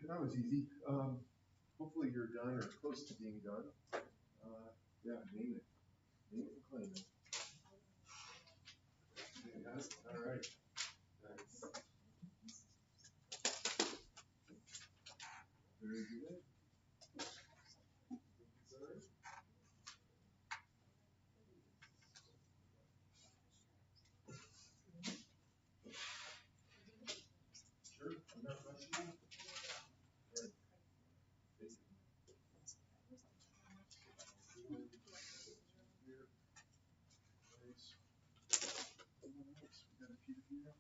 that was easy. Hopefully you're done or close to being done. Yeah, name it. Name it and claim it. Yes, all right. Nice. Very good. Sorry. Sure, I'm not rushing you. All right. Nice. We got a few here.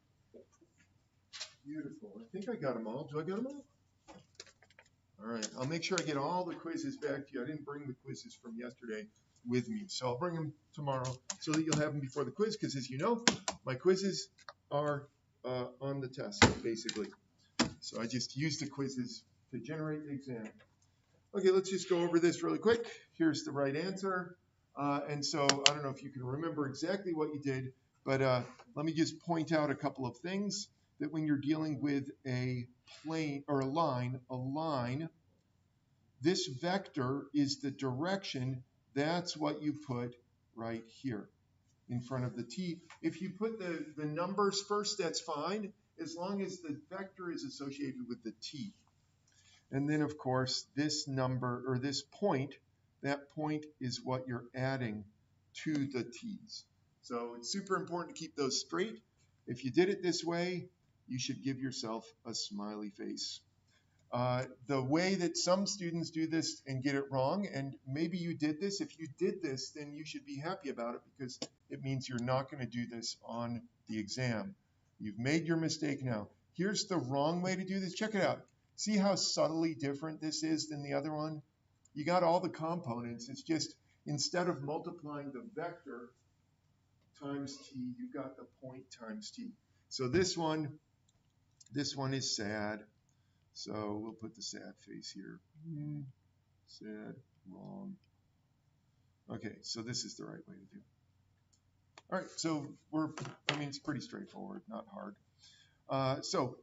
Beautiful. I think I got them all. Do I got them all? All right. I'll make sure I get all the quizzes back to you. I didn't bring the quizzes from yesterday with me, so I'll bring them tomorrow so that you'll have them before the quiz. Because as you know, my quizzes are on the test basically. So I just use the quizzes to generate the exam. Okay, let's just go over this really quick. Here's the right answer. And so I don't know if you can remember exactly what you did, but let me just point out a couple of things that when you're dealing with a plane or a line, this vector is the direction. That's what you put right here in front of the t. If you put the numbers first, that's fine, as long as the vector is associated with the t. And then, of course, this number or this point, that point is what you're adding to the t's. So it's super important to keep those straight. If you did it this way, you should give yourself a smiley face. The way that some students do this and get it wrong, and maybe you did this, if you did this, then you should be happy about it because it means you're not going to do this on the exam. You've made your mistake now. Here's the wrong way to do this. Check it out. See how subtly different this is than the other one? You got all the components. It's just instead of multiplying the vector times t, you got the point times t. So this one is sad. So we'll put the sad face here. Sad, wrong. Okay, so this is the right way to do it. All right, so it's pretty straightforward, not hard. So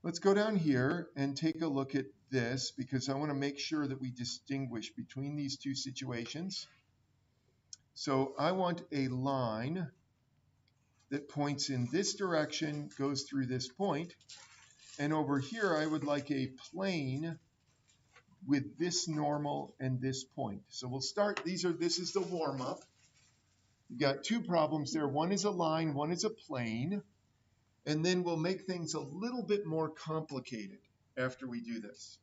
let's go down here and take a look at this because I want to make sure that we distinguish between these two situations. So I want a line that points in this direction, goes through this point. And over here, I would like a plane with this normal and this point. So we'll start, this is the warm-up. You've got two problems there. One is a line, one is a plane. And then we'll make things a little bit more complicated after we do this.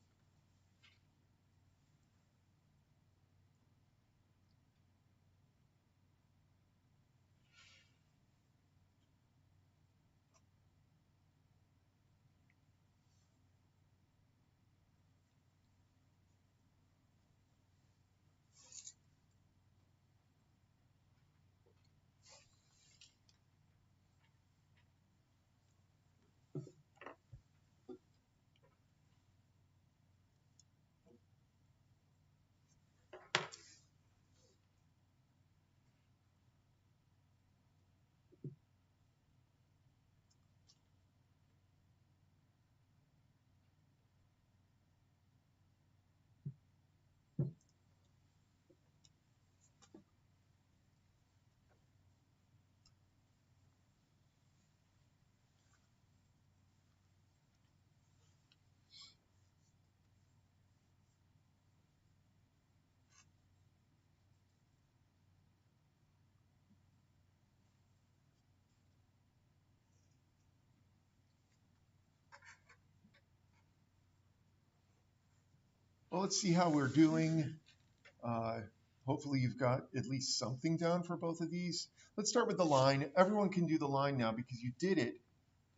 Well, let's see how we're doing. Hopefully you've got at least something down for both of these. Let's start with the line. Everyone can do the line now because you did it.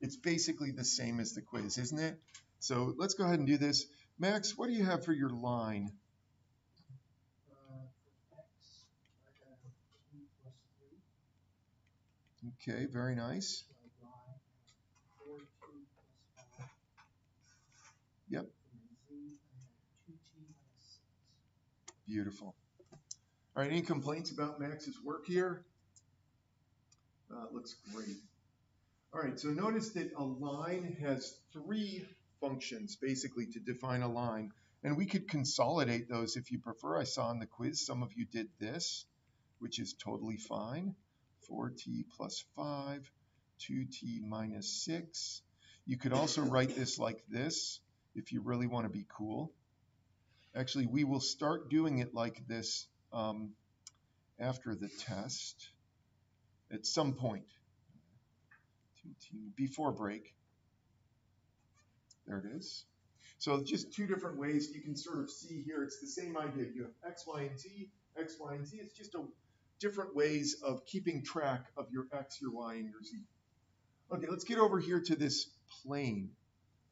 It's basically the same as the quiz, isn't it? So let's go ahead and do this. Max, what do you have for your line? X, I have 2 + 3. Okay, very nice. Y, 4, 2 + 5. Yep. For Z, I have 2t - 6. Beautiful. All right, any complaints about Max's work here? It looks great. All right, so notice that a line has 3 functions basically to define a line. And we could consolidate those if you prefer. I saw in the quiz some of you did this, which is totally fine. 4t plus 5, 2t minus 6. You could also write this like this if you really want to be cool. Actually, we will start doing it like this after the test at some point. 2t before break. There it is. So just two different ways you can sort of see here. It's the same idea. You have x, y, and z, x, y, and z. It's just different ways of keeping track of your x, your y, and your z. Okay, let's get over here to this plane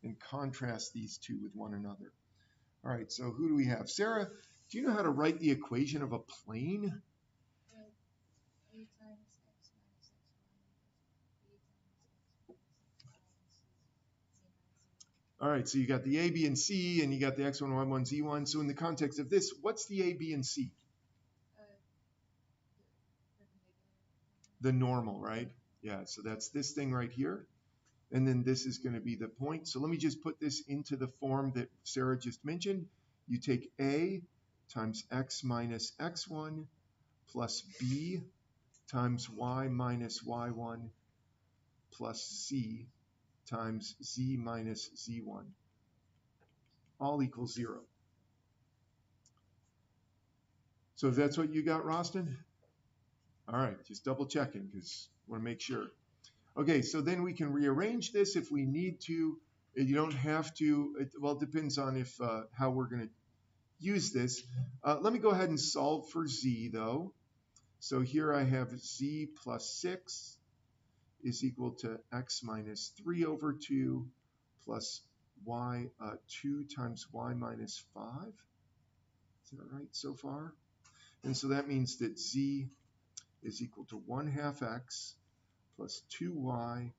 and contrast these two with one another. All right, so who do we have? Sarah, do you know how to write the equation of a plane? All right, so you got the a, b, and c, and you got the x1, y1, z1. So in the context of this, what's the a, b, and c? The normal, right? Yeah, so that's this thing right here. And then this is going to be the point. So let me just put this into the form that Sarah just mentioned. You take a times x minus x1 plus b times y minus y1 plus c times z minus z1, all equals 0. So if that's what you got, Roston? All right, just double checking because I want to make sure. Okay, so then we can rearrange this if we need to. You don't have to. Well, it depends on if how we're going to use this. Let me go ahead and solve for z, though. So here I have z plus 6 is equal to x minus 3 over 2 plus y 2 times y minus 5. Is that right so far? And so that means that z is equal to 1/2 x plus 2y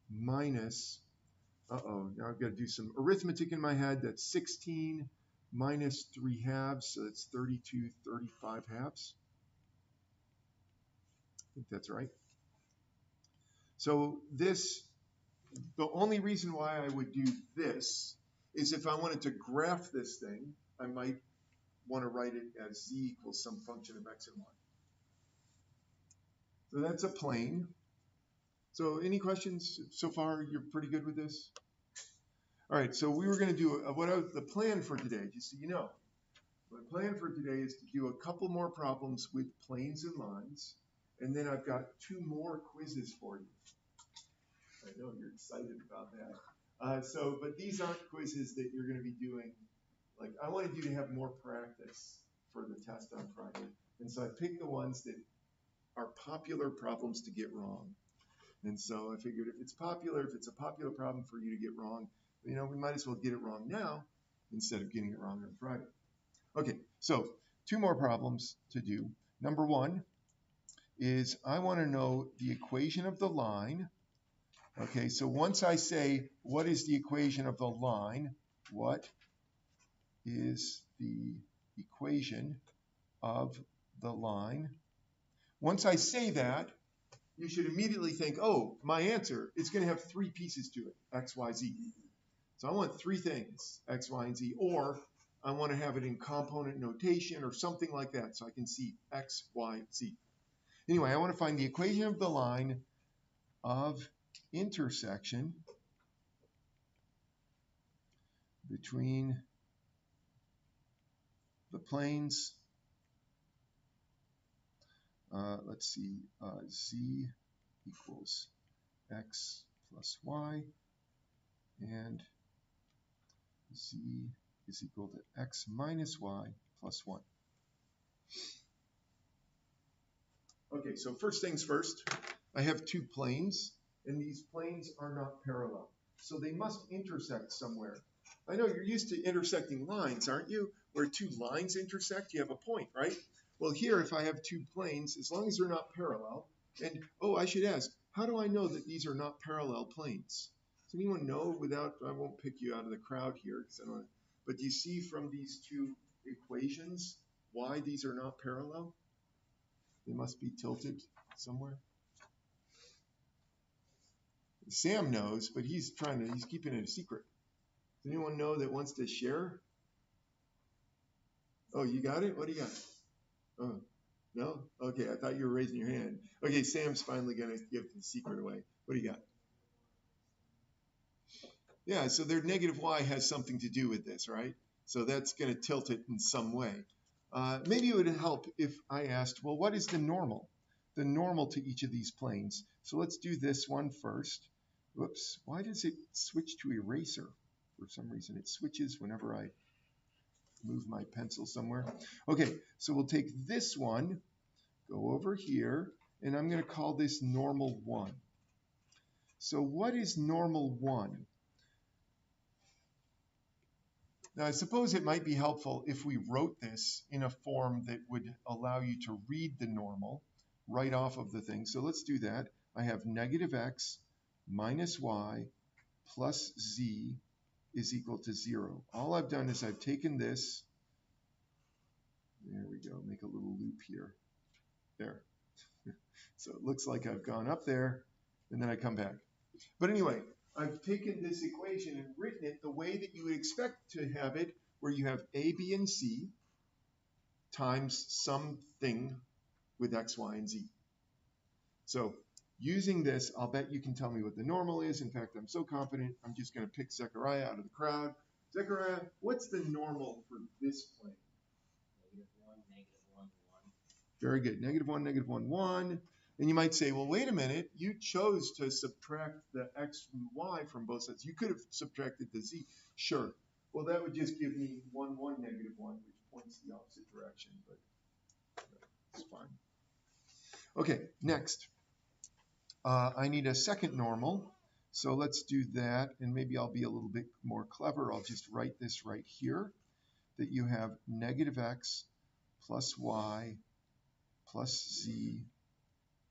minus, now I've got to do some arithmetic in my head. That's 16 minus 3/2, so that's 32 35/2. I think that's right. So this, the only reason why I would do this is if I wanted to graph this thing, I might want to write it as z equals some function of x and y. So that's a plane. So any questions so far? You're pretty good with this? All right, so we were going to do the plan for today, just so you know. My plan for today is to do a couple more problems with planes and lines, and then I've got 2 more quizzes for you. I know you're excited about that. But these aren't quizzes that you're going to be doing. Like, I wanted you to have more practice for the test on Friday. And so I picked the ones that are popular problems to get wrong. And so I figured if it's a popular problem for you to get wrong, we might as well get it wrong now instead of getting it wrong on Friday. Okay, so 2 more problems to do. Number 1 is I want to know the equation of the line. Okay, so once I say, what is the equation of the line? What is the equation of the line? Once I say that, you should immediately think, oh, my answer is going to have 3 pieces to it, x, y, z. So I want 3 things, x, y, and z, or I want to have it in component notation or something like that so I can see x, y, z. Anyway, I want to find the equation of the line of intersection between the planes, let's see, z equals x plus y, and z is equal to x minus y plus 1. Okay, so first things first, I have 2 planes, and these planes are not parallel. So they must intersect somewhere. I know you're used to intersecting lines, aren't you? Where 2 lines intersect, you have a point, right? Well, here, if I have 2 planes, as long as they're not parallel, and, oh, I should ask, how do I know that these are not parallel planes? Does anyone know without, I won't pick you out of the crowd here, but do you see from these 2 equations why these are not parallel? They must be tilted somewhere. Sam knows, but he's keeping it a secret. Does anyone know that wants to share? Oh, you got it? What do you got? Oh, no? Okay, I thought you were raising your hand. Okay, Sam's finally gonna give the secret away. What do you got? Yeah, so their negative y has something to do with this, right? So that's gonna tilt it in some way. Maybe it would help if I asked, well, what is the normal? The normal to each of these planes. So let's do this one first. Whoops, why does it switch to eraser? For some reason it switches whenever I move my pencil somewhere. Okay, so we'll take this one, go over here, and I'm going to call this normal 1. So what is normal 1? Now I suppose it might be helpful if we wrote this in a form that would allow you to read the normal right off of the thing. So let's do that. I have negative x minus y plus z is equal to 0. All I've done is I've taken this, there we go, make a little loop here. There. So it looks like I've gone up there, and then I come back. But anyway, I've taken this equation and written it the way that you would expect to have it, where you have a, b, and c times something with x, y, and z. So using this, I'll bet you can tell me what the normal is. In fact, I'm so confident, I'm just going to pick Zechariah out of the crowd. Zechariah, what's the normal for this plane? -1, -1, 1. Very good. -1, -1, 1. And you might say, well, wait a minute. You chose to subtract the x and y from both sides. You could have subtracted the z. Sure. Well, that would just give me 1, 1, -1, which points the opposite direction. But it's fine. Okay, next. I need a second normal. So let's do that. And maybe I'll be a little bit more clever. I'll just write this right here, that you have negative x plus y plus z.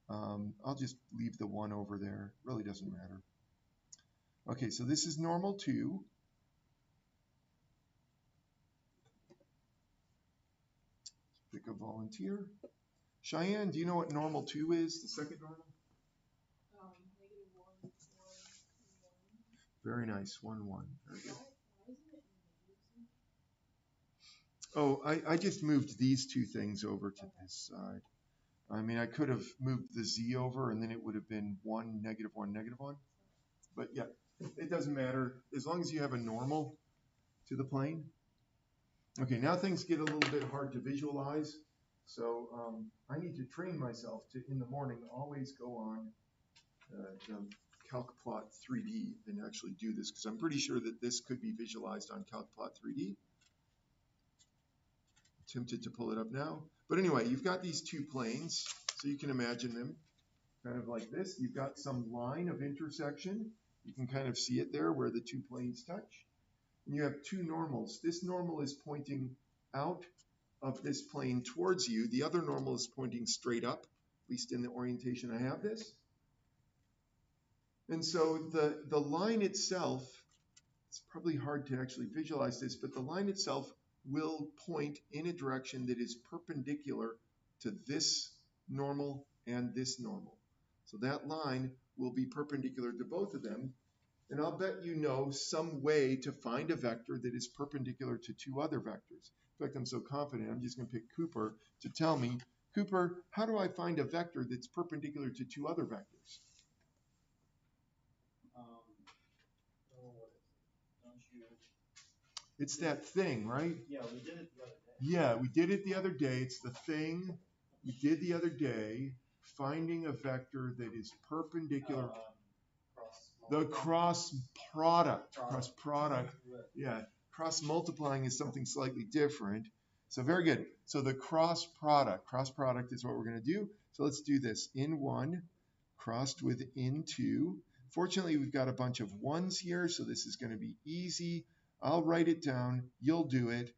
I'll just leave the 1 over there. Really doesn't matter. Okay, so this is normal 2. Pick a volunteer. Cheyenne, do you know what normal 2 is, the second normal? -1, 1. Very nice, 1, 1. Very good. Why isn't it in negatives? Oh, I just moved these two things over to this side. I mean, I could have moved the z over, and then it would have been 1, -1, -1. But yeah, it doesn't matter as long as you have a normal to the plane. Okay, now things get a little bit hard to visualize. So I need to train myself to, in the morning, always go on the CalcPlot 3D and actually do this, because I'm pretty sure that this could be visualized on CalcPlot 3D. Tempted to pull it up now. But anyway, you've got these two planes, so you can imagine them kind of like this. You've got some line of intersection. You can kind of see it there where the two planes touch. And you have two normals. This normal is pointing out of this plane towards you. The other normal is pointing straight up, at least in the orientation I have this. And so the line itself, it's probably hard to actually visualize this, but the line itself will point in a direction that is perpendicular to this normal and this normal. So that line will be perpendicular to both of them. And I'll bet you know some way to find a vector that is perpendicular to two other vectors. In fact, I'm so confident, I'm just going to pick Cooper to tell me, Cooper, how do I find a vector that's perpendicular to two other vectors? It's that thing, right? Yeah, we did it the other day. Yeah, we did it the other day. It's the thing we did the other day, finding a vector that is perpendicular. The cross product. Cross product. Yeah, cross multiplying is something slightly different. So very good. So the cross product is what we're going to do. So let's do this. In 1 crossed with in 2. Fortunately, we've got a bunch of 1s here, so this is going to be easy. I'll write it down. You'll do it.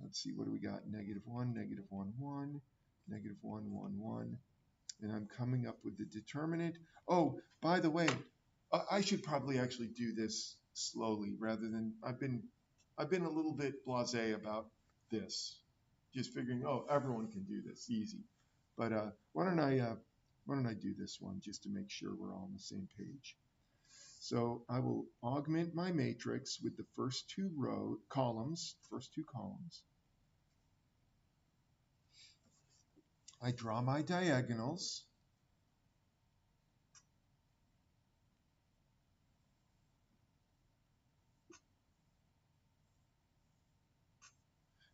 Let's see, what do we got? -1, -1, -1, -1, 1, 1. And I'm coming up with the determinant. Oh, by the way, I should probably actually do this slowly rather than, I've been a little bit blasé about this. Just figuring, oh, everyone can do this, easy. But why don't I do this one just to make sure we're all on the same page. So I will augment my matrix with the first two columns. I draw my diagonals.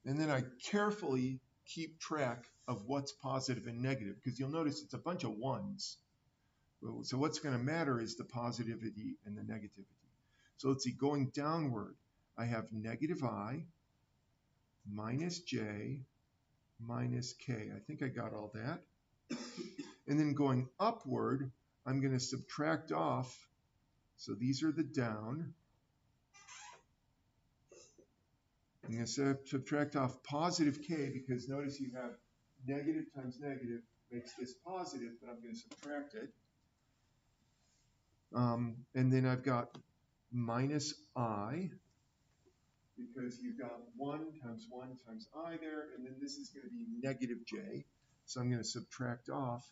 And then I carefully keep track of what's positive and negative, because you'll notice it's a bunch of ones. So what's going to matter is the positivity and the negativity. So let's see, going downward, I have negative I minus j minus k. I think I got all that. And then going upward, I'm going to subtract off. So these are the down. I'm going to subtract off positive k, because notice you have negative times negative makes this positive, but I'm going to subtract it. And then I've got minus I, because you've got 1 times I there, and then this is going to be negative j. So I'm going to subtract off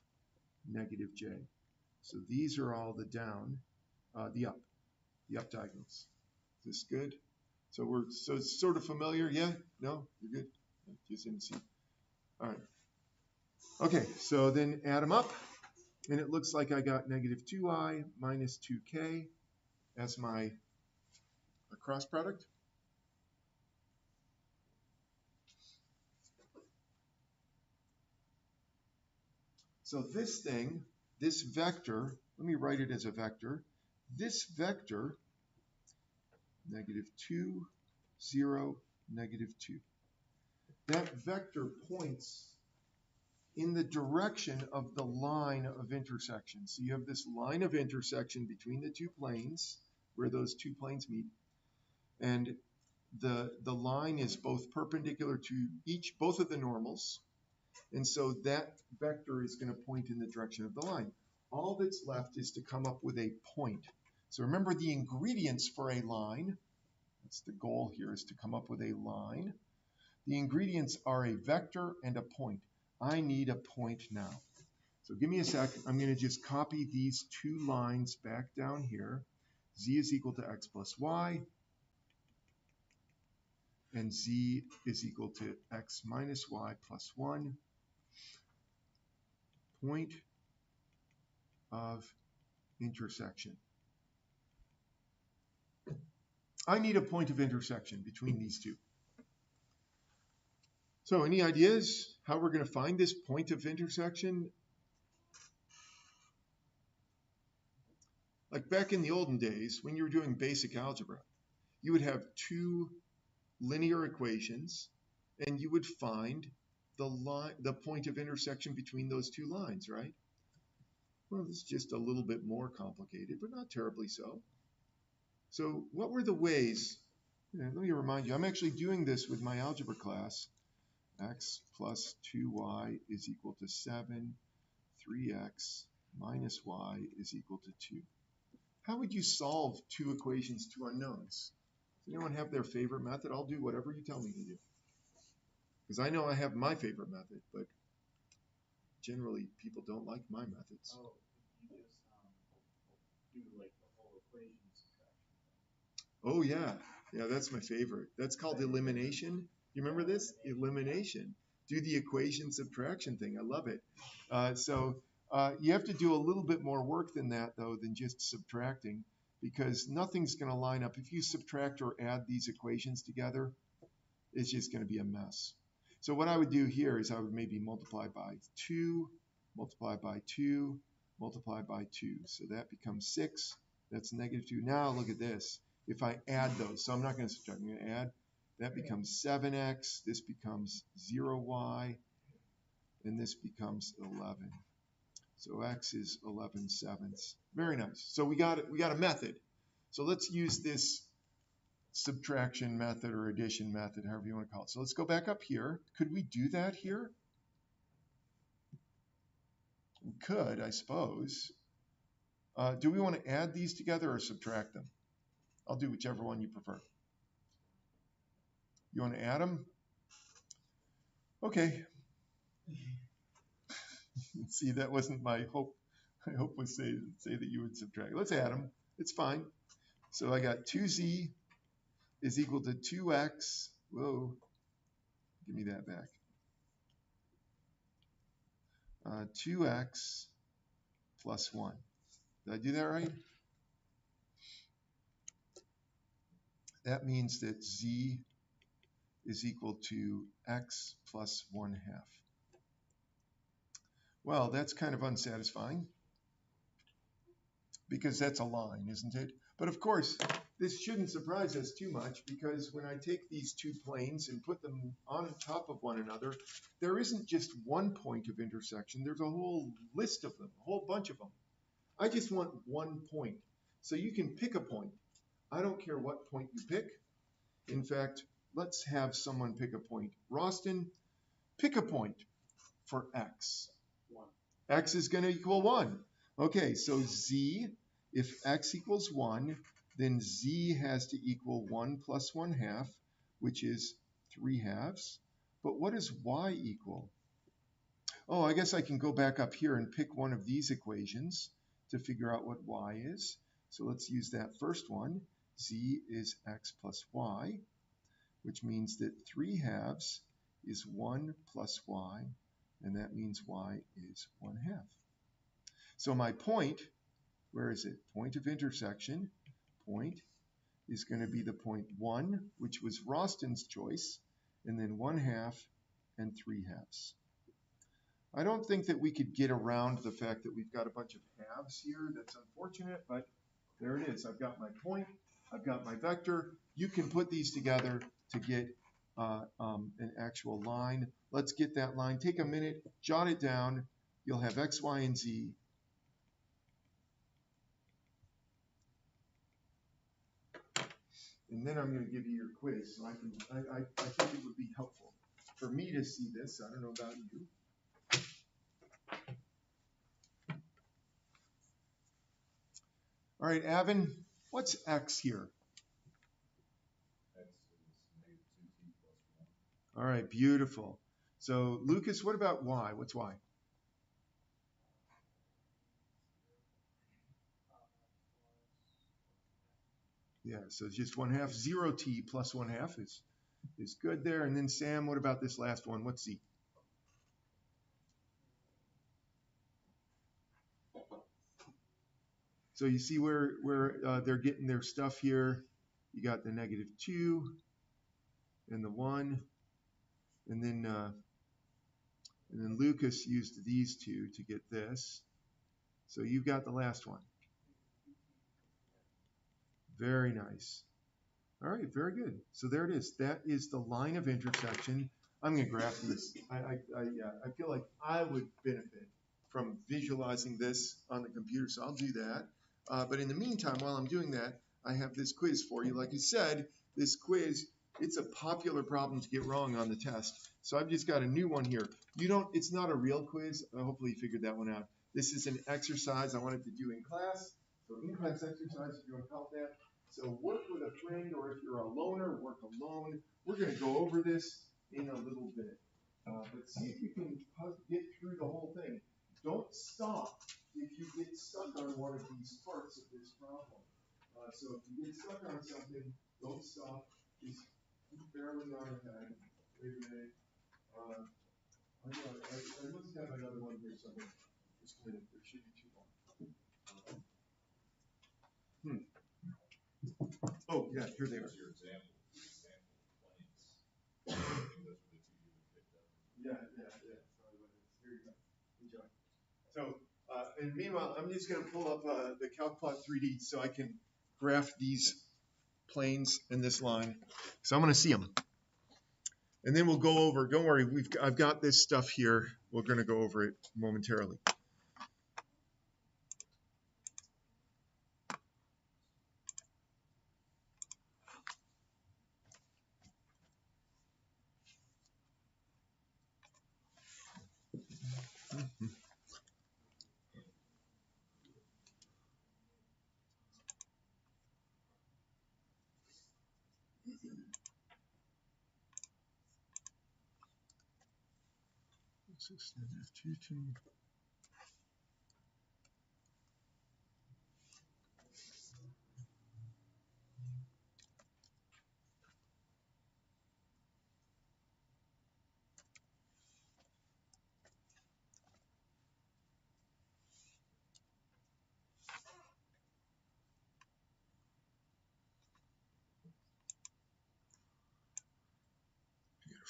negative j. So these are all the down, the up diagonals. Is this good? So it's sort of familiar, yeah? No? You're good? Just didn't see. All right. Okay, so then add them up, and it looks like I got negative 2i minus 2k as my cross product. So this thing, this vector, let me write it as a vector. This vector, negative 2, 0, negative 2. That vector points in the direction of the line of intersection. So you have this line of intersection between the two planes, where those two planes meet. And the line is both perpendicular to both of the normals. And so that vector is going to point in the direction of the line. All that's left is to come up with a point. So remember the ingredients for a line. That's the goal here, is to come up with a line. The ingredients are a vector and a point. I need a point now. So give me a sec. I'm going to just copy these two lines back down here. Z is equal to x plus y. And z is equal to x minus y plus 1. Point of intersection. I need a point of intersection between these two. So any ideas how we're going to find this point of intersection? Like back in the olden days, when you were doing basic algebra, you would have two linear equations, and you would find the point of intersection between those two lines, right? Well, this is just a little bit more complicated, but not terribly so. So what were the ways? Let me remind you, I'm actually doing this with my algebra class. X plus 2y is equal to 7. 3x minus y is equal to 2. How would you solve two equations, two unknowns? Does anyone have their favorite method? I'll do whatever you tell me to do. Because I know I have my favorite method, but generally people don't like my methods. Oh, you just do like the whole equation subtraction. Oh yeah, yeah, that's my favorite. That's called elimination. You remember this? Elimination. Do the equation subtraction thing. I love it. You have to do a little bit more work than that, though, than just subtracting, because nothing's going to line up. If you subtract or add these equations together, it's just going to be a mess. So what I would do here is I would maybe multiply by 2, multiply by 2, multiply by 2. So that becomes 6. That's negative 2. Now look at this. If I add those, so I'm not going to subtract, I'm going to add. That becomes 7x, this becomes 0y, and this becomes 11. So x is 11/7. Very nice. So we got a method. So let's use this subtraction method or addition method, however you want to call it. So let's go back up here. Could we do that here? We could, I suppose. Do we want to add these together or subtract them? I'll do whichever one you prefer. You want to add them? Okay. See, that wasn't my hope. My hope was say that you would subtract. Let's add them. It's fine. So I got 2z is equal to 2x. Whoa, give me that back. 2x plus 1. Did I do that right? That means that z is equal to x plus 1/2. Well, that's kind of unsatisfying because that's a line, isn't it? But of course, this shouldn't surprise us too much because when I take these two planes and put them on top of one another, there isn't just one point of intersection. There's a whole list of them, a whole bunch of them. I just want one point. So you can pick a point. I don't care what point you pick. In fact, let's have someone pick a point. Roston, pick a point for x. 1. X is going to equal 1. Okay, so z, if x equals 1, then z has to equal 1 plus 1/2, which is 3/2. But what does y equal? Oh, I guess I can go back up here and pick one of these equations to figure out what y is. So let's use that first one. Z is x plus y, which means that 3/2 is 1 plus y, and that means y is 1/2. So my point, where is it? Point of intersection, point is going to be the point 1, which was Roston's choice, and then 1/2 and 3/2. I don't think that we could get around the fact that we've got a bunch of halves here. That's unfortunate, but there it is. I've got my point, I've got my vector. You can put these together to get an actual line. Let's get that line. Take a minute, jot it down. You'll have x, y, and z. And then I'm going to give you your quiz. So I think it would be helpful for me to see this. I don't know about you. All right, Avin, what's x here? X is -2t plus 1. All right, beautiful. So Lucas, what about y? What's y? Yeah, so it's just 1/2. 0t plus 1/2 is good there. And then Sam, what about this last one? What's z? So you see where they're getting their stuff here. You got the -2 and the 1, and then Lucas used these two to get this. So you've got the last one. Very nice. All right, very good. So there it is. That is the line of intersection. I'm going to graph this. I feel like I would benefit from visualizing this on the computer, so I'll do that. But in the meantime, while I'm doing that, I have this quiz for you. Like I said, this quiz, it's a popular problem to get wrong on the test. So I've just got a new one here. It's not a real quiz. Hopefully you figured that one out. This is an exercise I wanted to do in class. So in-class exercise, if you want to call it that. So work with a friend, or if you're a loner, work alone. We're going to go over this in a little bit. But see if you can get through the whole thing. Don't stop if you get stuck on one of these parts of this problem. So if you get stuck on something, don't stop. Just keep barreling on ahead. Wait a minute. I must have another one here somewhere. Just a minute. There should be two more. Oh, yeah, here they are. Your example planes. I think those were the two you picked up. Yeah. Sorry about this. Here you go. Enjoy. So, and meanwhile, I'm just going to pull up the CalcPlot 3D so I can graph these planes and this line. So I'm going to see them. And then we'll go over, don't worry, I've got this stuff here. We're going to go over it momentarily.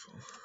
Wonderful.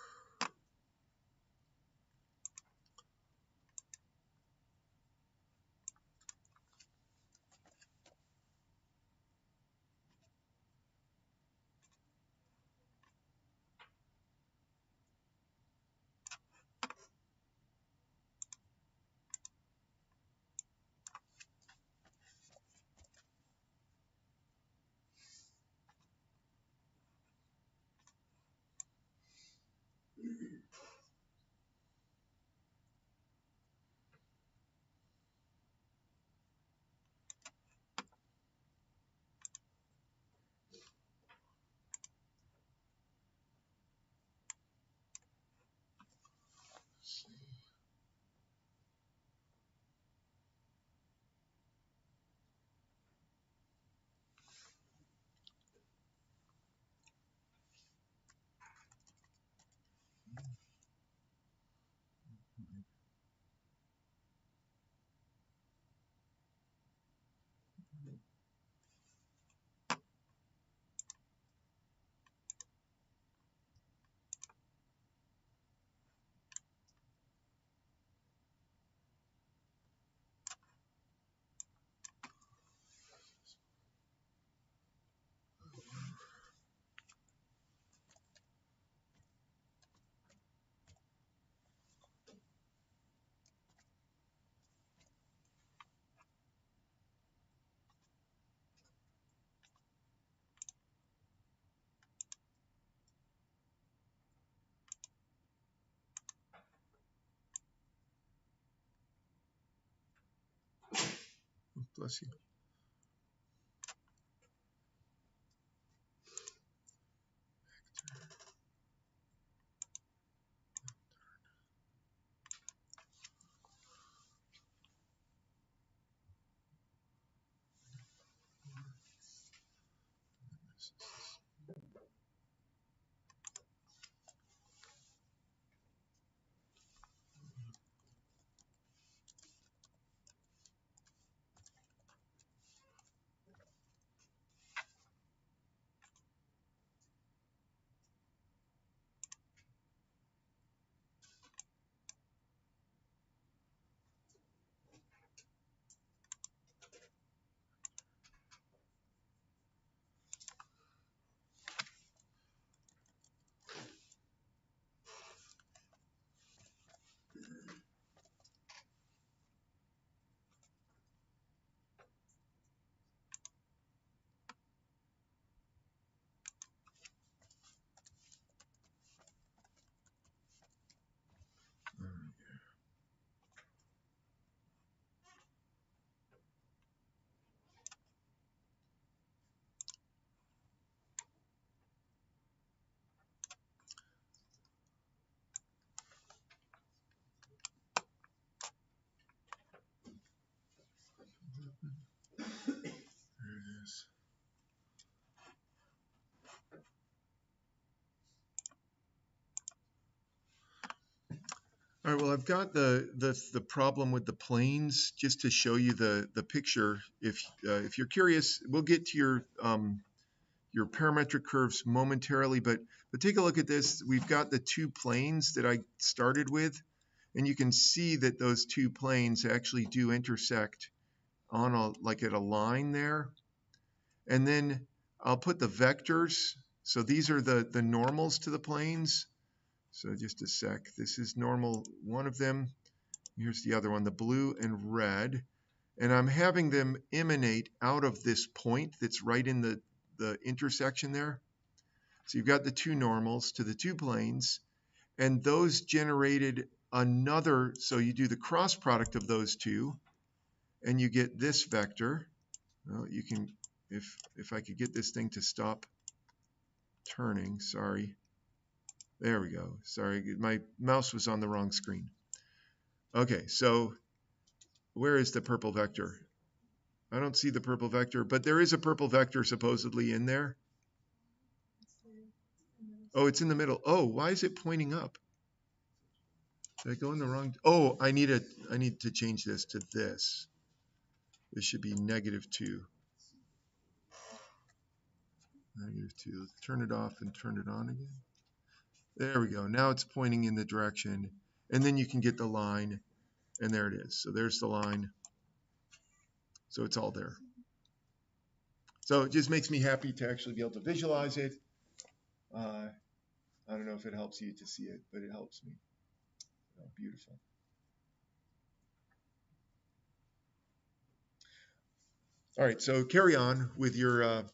Bless you. There it is. All right, well, I've got the problem with the planes just to show you the picture. If you're curious, we'll get to your parametric curves momentarily, but take a look at this. We've got the two planes that I started with, and you can see that those two planes actually do intersect on like at a line there. And then I'll put the vectors. So these are the normals to the planes. So just a sec. This is normal one of them. Here's the other one, the blue and red. And I'm having them emanate out of this point that's right in the intersection there. So you've got the two normals to the two planes, and those generated another, so you do the cross product of those two, and you get this vector. Well, you can, if I could get this thing to stop turning, sorry. There we go. Sorry, my mouse was on the wrong screen. Okay, so where is the purple vector? I don't see the purple vector, but there is a purple vector supposedly in there. Oh, it's in the middle. Oh, why is it pointing up? Did I go in the wrong? Oh, I need to change this to this. This should be -2. -2. Let's turn it off and turn it on again. There we go. Now it's pointing in the direction. And then you can get the line. And there it is. So there's the line. So it's all there. So it just makes me happy to actually be able to visualize it. I don't know if it helps you to see it, but it helps me. Oh, beautiful. All right, so carry on with your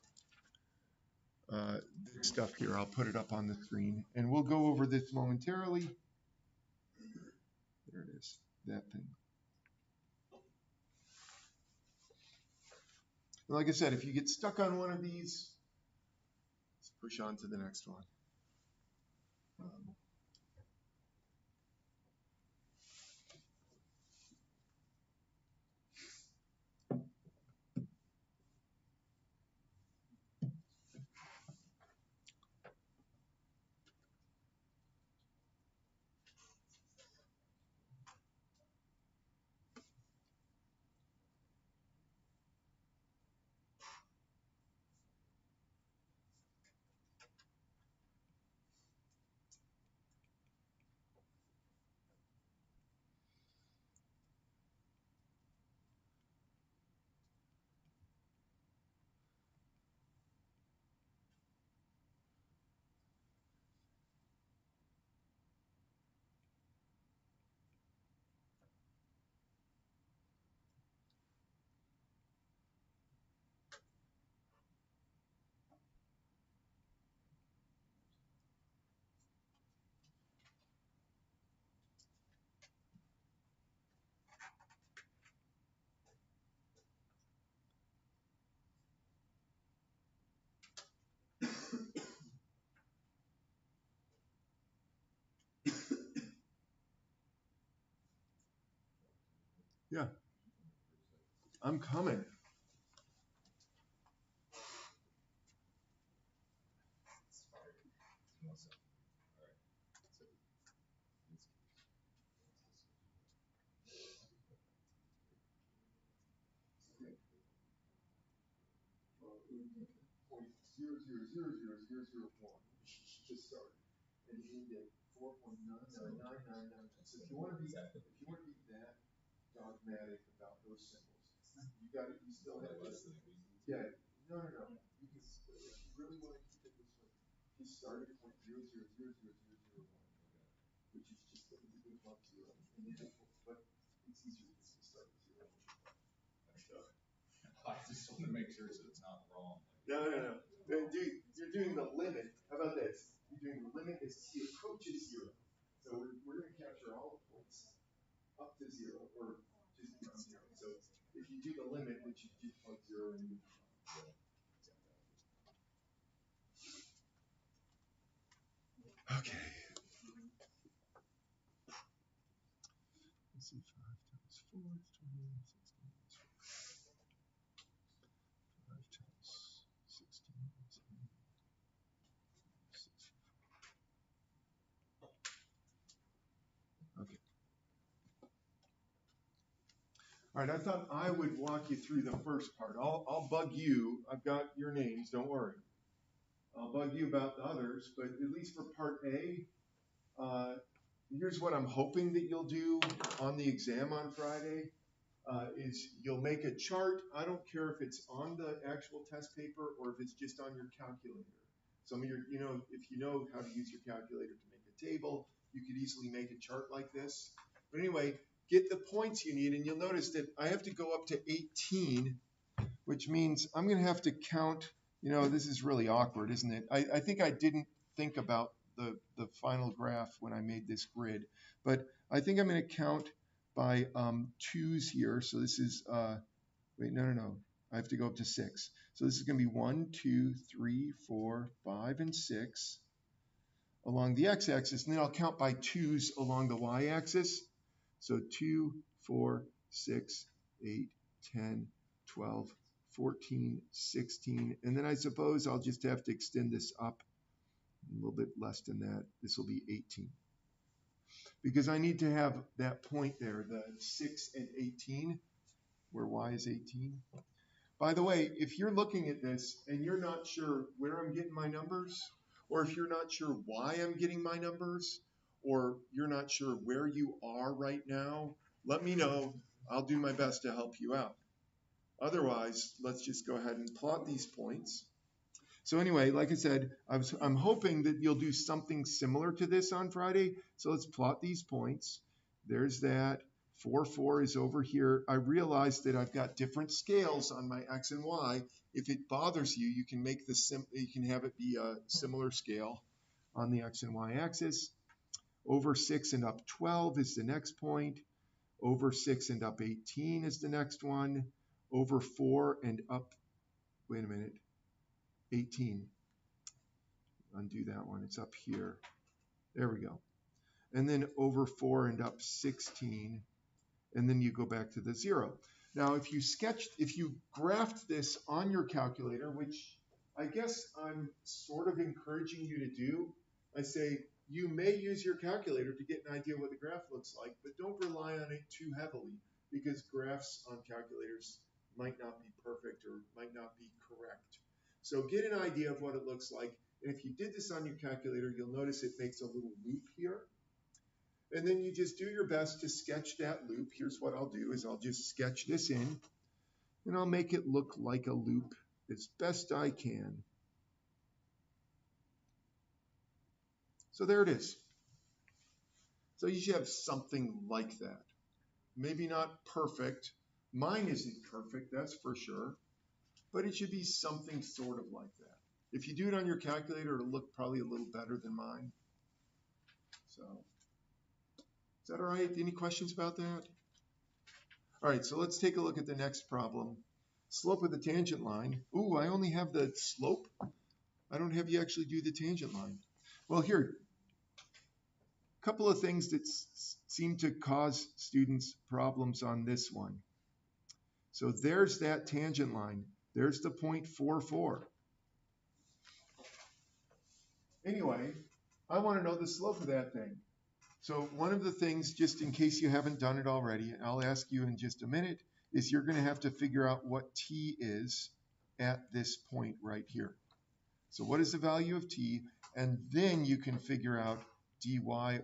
stuff here. I'll put it up on the screen, and we'll go over this momentarily. There it is, that thing. And like I said, if you get stuck on one of these, let's push on to the next one. Yeah, I'm coming. .0000001 to start, and end at 4.99999. So if you want to be that dogmatic about those symbols, you got it. You still have less than yeah. No. You can, if you really want to keep it this way, you start at .0000001, which is just a good luck zero, and then but it's easier just to start with zero. I just want to make sure that it's not wrong. No. You're doing the limit. How about this? You're doing the limit as t approaches zero. So we're going to capture all the points up to zero, or just beyond zero. So if you do the limit, which you just plug zero in. Okay. Let's see, 5 times 4 is 20, 16 is 5 times 16 is 64. Okay. All right, I thought I would walk you through the first part. I'll bug you. I've got your names, don't worry. I'll bug you about the others, but at least for part A, here's what I'm hoping that you'll do on the exam on Friday, is you'll make a chart. I don't care if it's on the actual test paper or if it's just on your calculator. Some of your, if you know how to use your calculator to make a table, you could easily make a chart like this. But anyway, get the points you need, and you'll notice that I have to go up to 18, which means I'm going to have to count. This is really awkward, isn't it? I think I didn't think about the final graph when I made this grid, but I think I'm going to count by twos here. So this is, wait, no. I have to go up to 6. So this is going to be 1, 2, 3, 4, 5, and 6 along the x-axis, and then I'll count by twos along the y-axis. So 2, 4, 6, 8, 10, 12, 14, 16, and then I suppose I'll just have to extend this up a little bit less than that. This will be 18. Because I need to have that point there, the 6 and 18, where y is 18. By the way, if you're looking at this and you're not sure where I'm getting my numbers, or if you're not sure why I'm getting my numbers, or you're not sure where you are right now, let me know. I'll do my best to help you out. Otherwise, let's just go ahead and plot these points. So anyway, like I said, I'm hoping that you'll do something similar to this on Friday. So let's plot these points. There's that. 4, 4 is over here. I realize that I've got different scales on my X and Y. If it bothers you, you can make you can have it be a similar scale on the X and Y axis. Over 6 and up 12 is the next point. Over 6 and up 18 is the next one. Over 4 and up, wait a minute, 18. Undo that one, it's up here. There we go. And then over 4 and up 16, and then you go back to the 0. Now, if you graphed this on your calculator, which I guess I'm sort of encouraging you to do, I say you may use your calculator to get an idea what the graph looks like, but don't rely on it too heavily, because graphs on calculators might not be perfect or might not be correct. So get an idea of what it looks like. And if you did this on your calculator, you'll notice it makes a little loop here. And then you just do your best to sketch that loop. Here's what I'll do is I'll just sketch this in, and I'll make it look like a loop as best I can. So there it is. So you should have something like that. Maybe not perfect. Mine isn't perfect, that's for sure. But it should be something sort of like that. If you do it on your calculator, it'll look probably a little better than mine. So, is that all right? Any questions about that? All right, so let's take a look at the next problem. Slope of the tangent line. Ooh, I only have the slope. I don't have you actually do the tangent line. Well, here, a couple of things that seem to cause students problems on this one. So there's that tangent line. There's the point 44. Anyway, I want to know the slope of that thing. So one of the things, just in case you haven't done it already, I'll ask you in just a minute, is you're going to have to figure out what t is at this point right here. So what is the value of t? And then you can figure out dy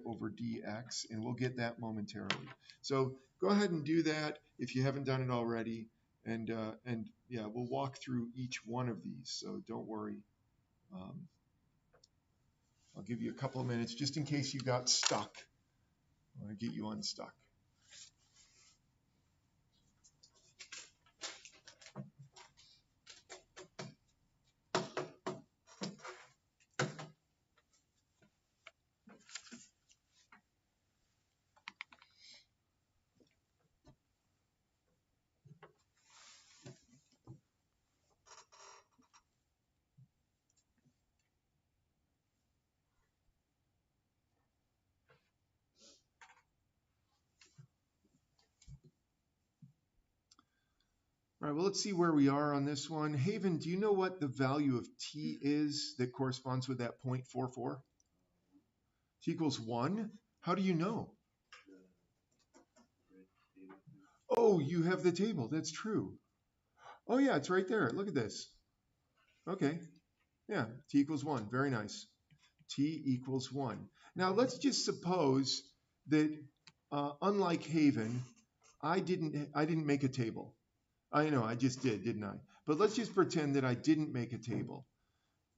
over dx, and we'll get that momentarily. So go ahead and do that if you haven't done it already. And yeah, we'll walk through each one of these, so don't worry. I'll give you a couple of minutes just in case you got stuck. I want to get you unstuck. All right, well, let's see where we are on this one. Haven, do you know what the value of t is that corresponds with that 0.44? T equals 1? How do you know? Oh, you have the table. That's true. Oh, yeah, it's right there. Look at this. Okay. Yeah, t equals 1. Very nice. T equals 1. Now, let's just suppose that, unlike Haven, I didn't make a table. I know, I just did, didn't I? But let's just pretend that I didn't make a table.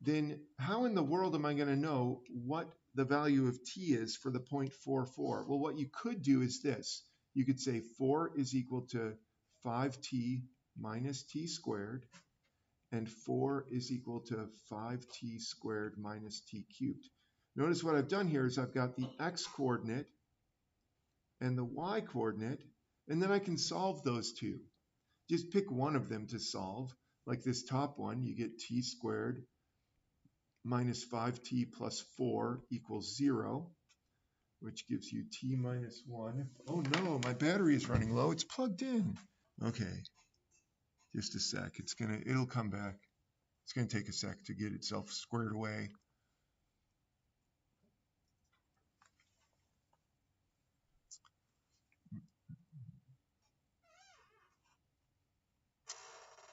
Then how in the world am I going to know what the value of t is for the 0.44? Well, what you could do is this. You could say 4 is equal to 5t minus t squared, and 4 is equal to 5t squared minus t cubed. Notice what I've done here is I've got the x coordinate and the y coordinate, and then I can solve those two. Just pick one of them to solve. Like this top one, you get t squared minus 5t plus 4 equals 0, which gives you t minus 1. Oh no, my battery is running low. It's plugged in. Okay, just a sec. It'll come back. It's gonna take a sec to get itself squared away.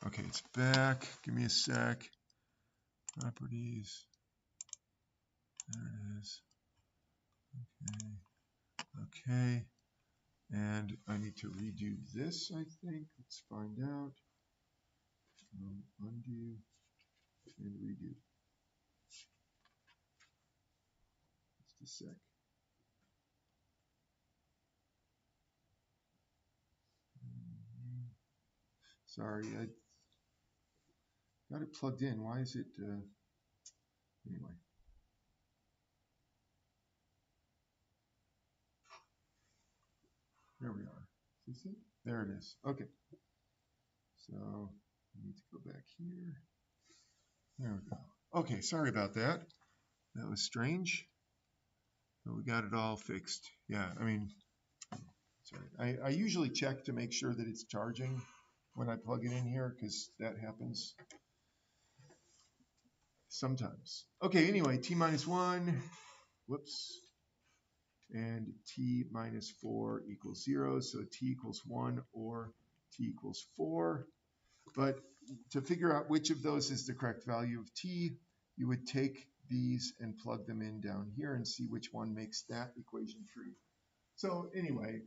Okay, it's back. Give me a sec. Properties. Okay. And I need to redo this, I think. Let's find out. Undo and redo. Just a sec. Sorry, I got it plugged in. Why is it, anyway. There we are. Is this it? There it is. Okay. So I need to go back here. There we go. Okay, sorry about that. That was strange. But we got it all fixed. Yeah, I mean, sorry. I usually check to make sure that it's charging when I plug it in here because that happens sometimes. Okay, anyway, t minus 1, whoops, and t minus 4 equals 0. So t equals 1 or t equals 4. But to figure out which of those is the correct value of t, you would take these and plug them in down here and see which one makes that equation true. So anyway,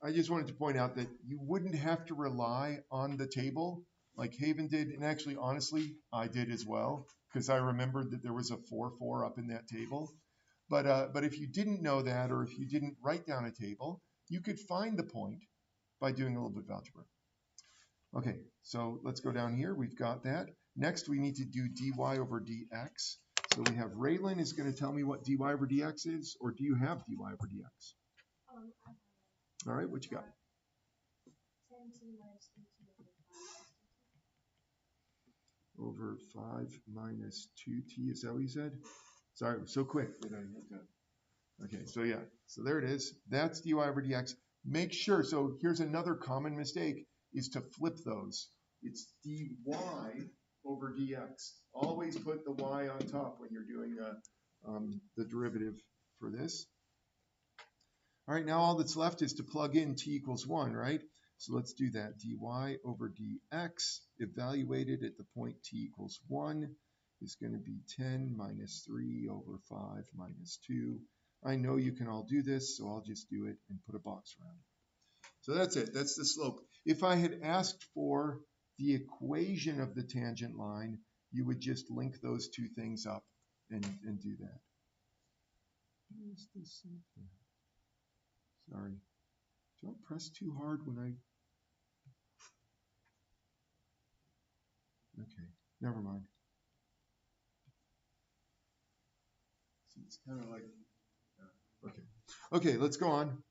I just wanted to point out that you wouldn't have to rely on the table like Haven did, and actually, honestly, I did as well, because I remembered that there was a 4, 4 up in that table. But if you didn't know that, or if you didn't write down a table, you could find the point by doing a little bit of algebra. Okay, so let's go down here. We've got that. Next, we need to do dy over dx. So we have Raylan is going to tell me what dy over dx is, or do you have dy over dx? All right, what you got? 10t minus 3t Over 5 minus 2t, is that what you said? Sorry, it was so quick that I had to. Okay, so yeah, so there it is. That's dy over dx. Make sure, so here's another common mistake, is to flip those. It's dy over dx. Always put the y on top when you're doing the derivative for this. All right, now all that's left is to plug in t equals 1, right? So let's do that. dy over dx evaluated at the point t equals 1 is going to be 10 minus 3 over 5 minus 2. I know you can all do this, so I'll just do it and put a box around it. So that's it. That's the slope. If I had asked for the equation of the tangent line, you would just link those two things up and do that. Sorry. Don't press too hard when I... Okay, never mind. See, it's kind of like... Okay. Okay, let's go on.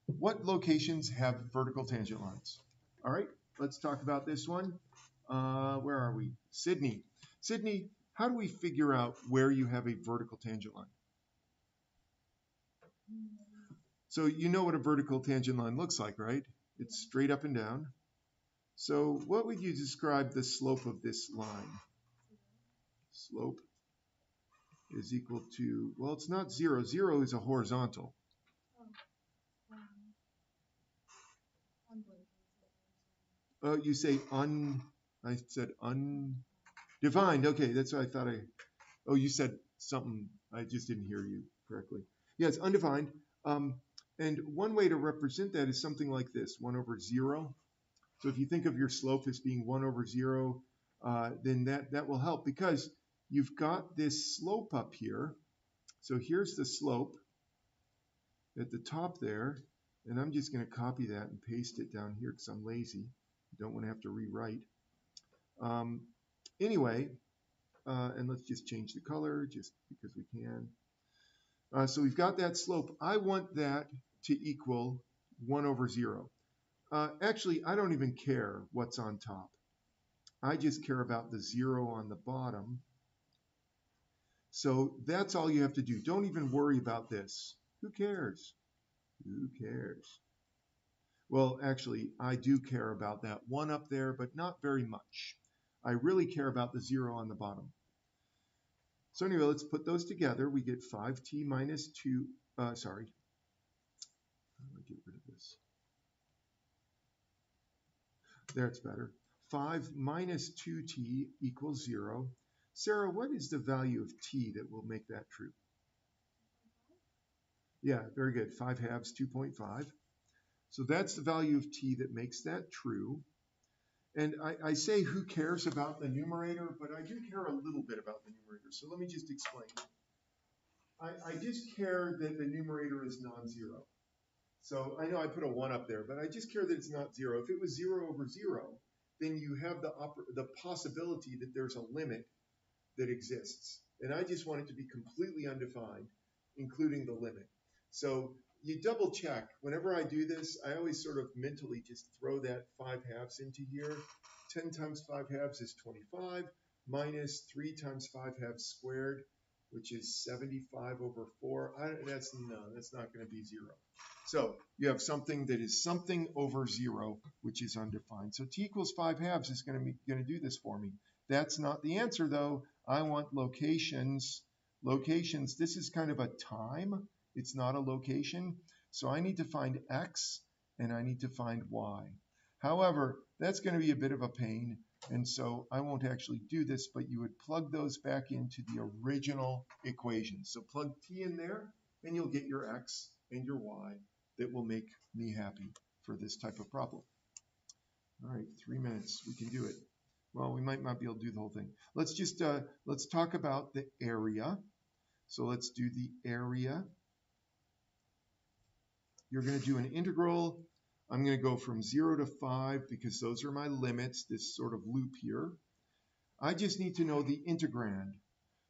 What locations have vertical tangent lines? All right, let's talk about this one. Where are we? Sydney. Sydney, how do we figure out where you have a vertical tangent line? So you know what a vertical tangent line looks like, right? It's straight up and down. So what would you describe the slope of this line? Slope is equal to, well, it's not 0. 0 is a horizontal. Oh, you say I said undefined. Okay, that's what I thought oh, you said something. I just didn't hear you correctly. Yeah, it's undefined. And one way to represent that is something like this, 1 over 0. So if you think of your slope as being 1 over 0, then that will help because you've got this slope up here. So here's the slope at the top there, and I'm just going to copy that and paste it down here because I'm lazy. Don't want to have to rewrite. Anyway, and let's just change the color just because we can. So we've got that slope. I want that to equal 1 over 0. Actually, I don't even care what's on top. I just care about the 0 on the bottom. So that's all you have to do. Don't even worry about this. Who cares? Who cares? Well, actually, I do care about that 1 up there, but not very much. I really care about the 0 on the bottom. So anyway, let's put those together. We get 5t minus 2, sorry. How do I get rid of this? There, it's better. 5 minus 2t equals 0. Sarah, what is the value of t that will make that true? Yeah, very good. 5 halves, 2.5. So that's the value of t that makes that true. And I say who cares about the numerator, but I do care a little bit about the numerator. So let me just explain. I just care that the numerator is non-zero. So I know I put a 1 up there, but I just care that it's not 0. If it was 0 over 0, then you have the possibility that there's a limit that exists. And I just want it to be completely undefined, including the limit. So you double check. Whenever I do this, I always sort of mentally just throw that 5 halves into here. 10 times 5 halves is 25, minus 3 times 5 halves squared, which is 75 over 4. That's not going to be 0. So you have something that is something over 0, which is undefined. So t equals 5 halves is going to do this for me. That's not the answer, though. I want locations. Locations, this is kind of a time. It's not a location. So I need to find x, and I need to find y. However, that's going to be a bit of a pain, and so I won't actually do this, but you would plug those back into the original equation. So plug t in there, and you'll get your x and your y that will make me happy for this type of problem. All right, 3 minutes. We can do it. Well, we might not be able to do the whole thing. Let's just let's talk about the area. So let's do the area. You're going to do an integral. I'm going to go from 0 to 5 because those are my limits, this sort of loop here. I just need to know the integrand.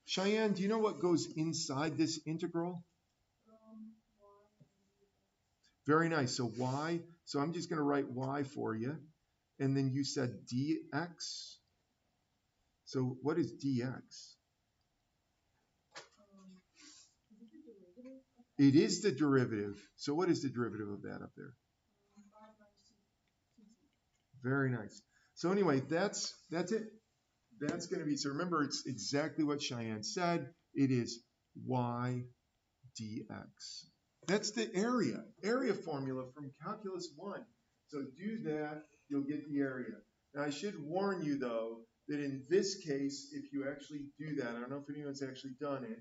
Cheyenne, do you know what goes inside this integral? Very nice. So y. So I'm just going to write y for you. And then you said dx. So what is dx? It is the derivative. So what is the derivative of that up there? Very nice. So anyway, that's it. That's going to be, so remember, it's exactly what Cheyenne said. It is y dx. That's the area formula from Calculus 1. So do that, you'll get the area. Now I should warn you though, that in this case, if you actually do that, I don't know if anyone's actually done it,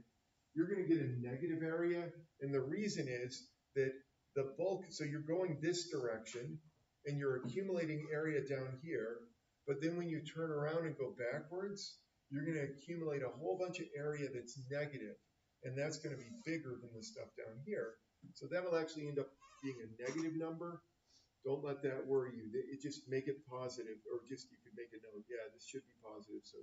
you're going to get a negative area. And the reason is that the bulk, so you're going this direction and you're accumulating area down here. But then when you turn around and go backwards, you're going to accumulate a whole bunch of area that's negative. And that's going to be bigger than the stuff down here. So that'll actually end up being a negative number. Don't let that worry you. It just make it positive, or just you could make a note. Yeah, this should be positive. So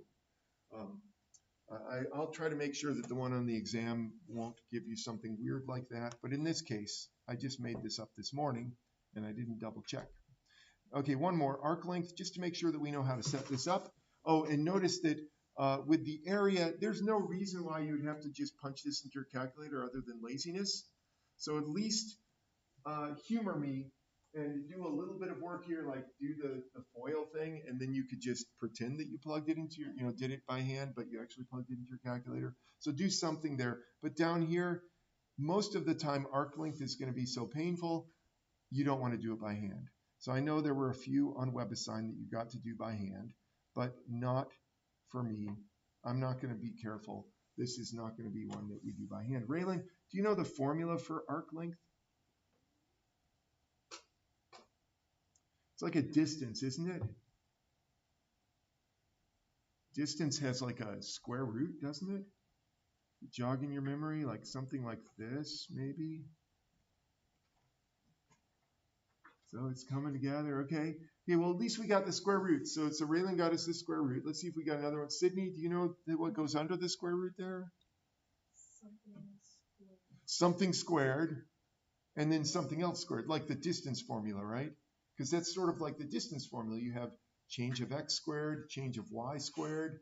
I'll try to make sure that the one on the exam won't give you something weird like that. But in this case, I just made this up this morning, and I didn't double check. Okay, one more. Arc length, just to make sure that we know how to set this up. Oh, and notice that with the area, there's no reason why you'd have to just punch this into your calculator other than laziness. So at least humor me and do a little bit of work here, like do the FOIL thing, and then you could just pretend that you plugged it into your, did it by hand, but you actually plugged it into your calculator. So do something there. But down here, most of the time, arc length is going to be so painful, you don't want to do it by hand. So I know there were a few on WebAssign that you got to do by hand, but not for me. I'm not going to be careful. This is not going to be one that we do by hand. Raylan, do you know the formula for arc length? It's like a distance, isn't it? Distance has like a square root, doesn't it? Jog in your memory, like something like this, maybe. So it's coming together, okay. Okay, well, at least we got the square root. So Raylan got us the square root. Let's see if we got another one. Sydney, do you know what goes under the square root there? Something squared, and then something else squared, like the distance formula, right? Because that's sort of like the distance formula. You have change of x squared, change of y squared.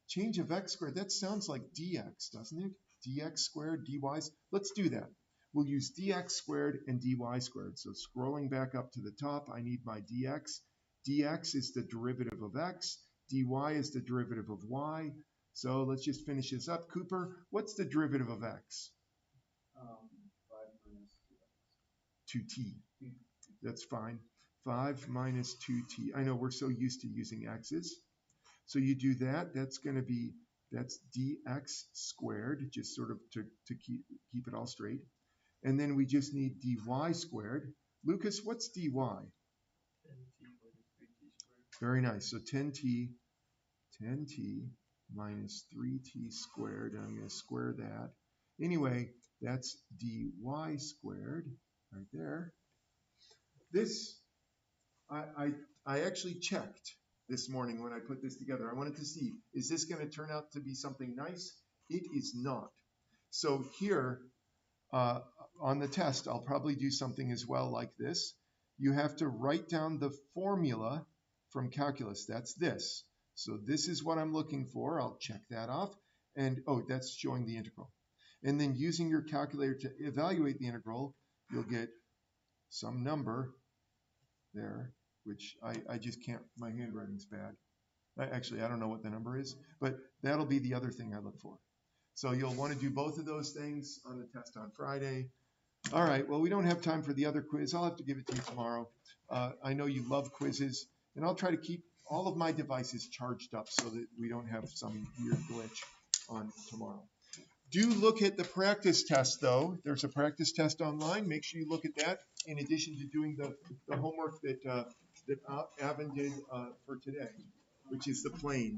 Change of x squared, that sounds like dx, doesn't it? Dx squared, dy's. Let's do that. We'll use dx squared and dy squared. So scrolling back up to the top, I need my dx. Dx is the derivative of x. Dy is the derivative of y. So let's just finish this up. Cooper, what's the derivative of x? 5 minus 2x. 2t. That's fine. 5 minus 2t. I know we're so used to using x's. So you do that. That's going to be, that's dx squared, just sort of to keep it all straight. And then we just need dy squared. Lucas, what's dy? 10t minus 3t squared. Very nice. So 10t minus 3t squared. And I'm going to square that. Anyway, that's dy squared right there. This, I actually checked this morning when I put this together. I wanted to see, is this going to turn out to be something nice? It is not. So here, on the test, I'll probably do something as well like this. You have to write down the formula from calculus. That's this. So this is what I'm looking for. I'll check that off. And, oh, that's showing the integral. And then using your calculator to evaluate the integral, you'll get some number there, which I just can't, my handwriting's bad. Actually, I don't know what the number is, but that'll be the other thing I look for. So you'll want to do both of those things on the test on Friday. All right, well, we don't have time for the other quiz. I'll have to give it to you tomorrow. I know you love quizzes, and I'll try to keep all of my devices charged up so that we don't have some weird glitch on tomorrow. Do look at the practice test, though. There's a practice test online. Make sure you look at that in addition to doing the homework that Avin did for today, which is the plane.